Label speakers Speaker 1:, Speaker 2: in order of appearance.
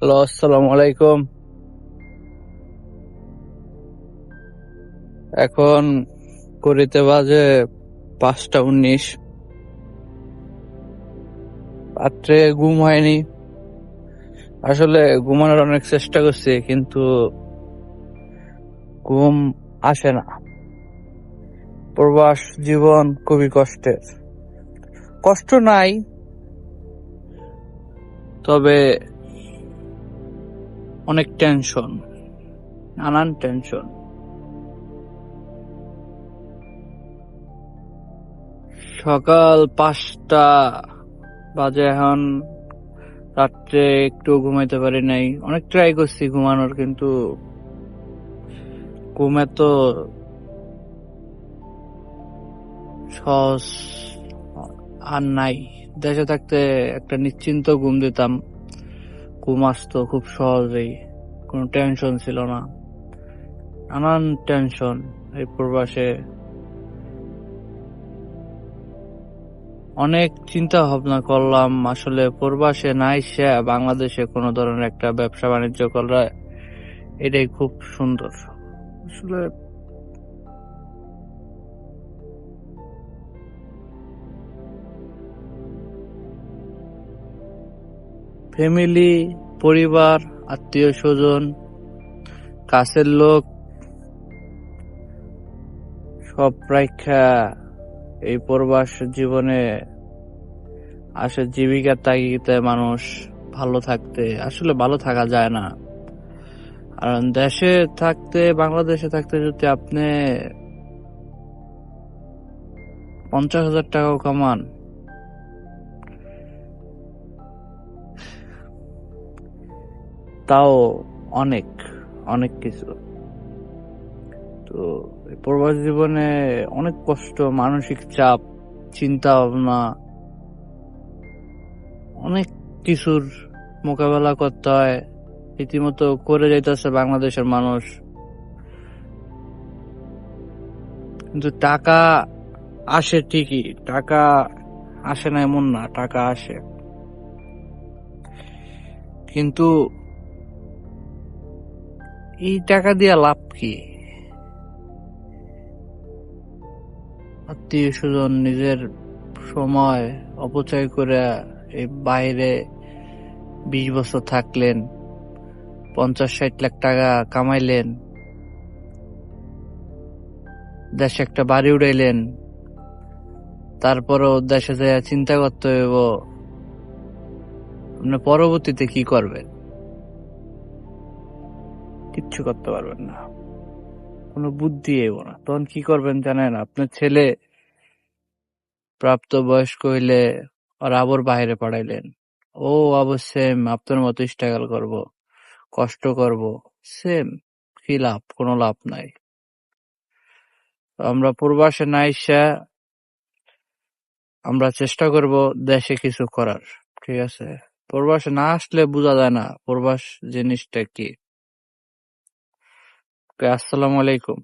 Speaker 1: Hello, আসসালামু আলাইকুম। এখন ঘড়িতে বাজে 5টা 19। রাত্রে ঘুম হয়নি। আসলে ঘুমানোর অনেক চেষ্টা করছি, কিন্তু ঘুম আসে না। প্রবাস জীবন খুবই কষ্টের। কষ্ট নাই, তবে অনেক টেনশন, নানান টেনশন। সকাল 5টা বাজে এখন। রাত্রে একটু ঘুমাইতে পারি নাই। অনেক ট্রাই করছি ঘুমানোর, কিন্তু ঘুম এত সহজ আর নাই। দেশে থাকতে একটা নিশ্চিন্ত ঘুম দিতাম, ঘুম আসতো খুব সহজেই, কোনো টেনশন ছিল না। নানান টেনশন এই প্রবাসে। অনেক চিন্তা ভাবনা করলাম, আসলে প্রবাসে না এসে বাংলাদেশে কোনো ধরনের একটা ব্যবসা বাণিজ্য করা, এটাই খুব সুন্দর। আসলে ফ্যামিলি, পরিবার, আত্মীয় স্বজন, কাছের লোক সব রাইখা এই প্রবাস জীবনে আসে জীবিকার তাগিদে মানুষ ভালো থাকতে। আসলে ভালো থাকা যায় না। কারণ দেশে থাকতে, বাংলাদেশে থাকতে যদি আপনি 50,000 টাকাও কামান, তাও অনেক অনেক কিছু। তো এই প্রবাস জীবনে অনেক কষ্ট, মানসিক চাপ, চিন্তা ভাবনা, অনেক কিছুর মোকাবেলা করতে হয়। রীতিমতো করে যাইতেছে বাংলাদেশের মানুষ, কিন্তু টাকা আসে ঠিকই। টাকা আসে না এমন না, টাকা আসে, কিন্তু এই টাকা দিয়া লাভ কি? আত্মীয় স্বজন, নিজের সময় অপচয় করে এই বাইরে 20 বছর থাকলেন, 50-60 লাখ টাকা কামাইলেন, দেশে একটা বাড়ি উড়াইলেন, তারপরও দেশে যায় চিন্তা করতে হইব আপনি পরবর্তীতে কি করবেন। কিচ্ছু করতে পারবেন না, কোনো বুদ্ধি এব না। তখন কি করবেন জানেন? আপনার ছেলে প্রাপ্ত বয়স্ক হইলে আর আবার বাইরে পড়াইলেন, ও আবার সেম আপনার মতো স্ট্রাগল করব, কষ্ট করব, সেম। কি লাভ? কোনো লাভ নাই। আমরা প্রবাসে না আইসা আমরা চেষ্টা করব দেশে কিছু করার। ঠিক আছে? প্রবাসে না আসলে বোঝা যায় না প্রবাস জিনিসটা কি। আসসালামু আলাইকুম।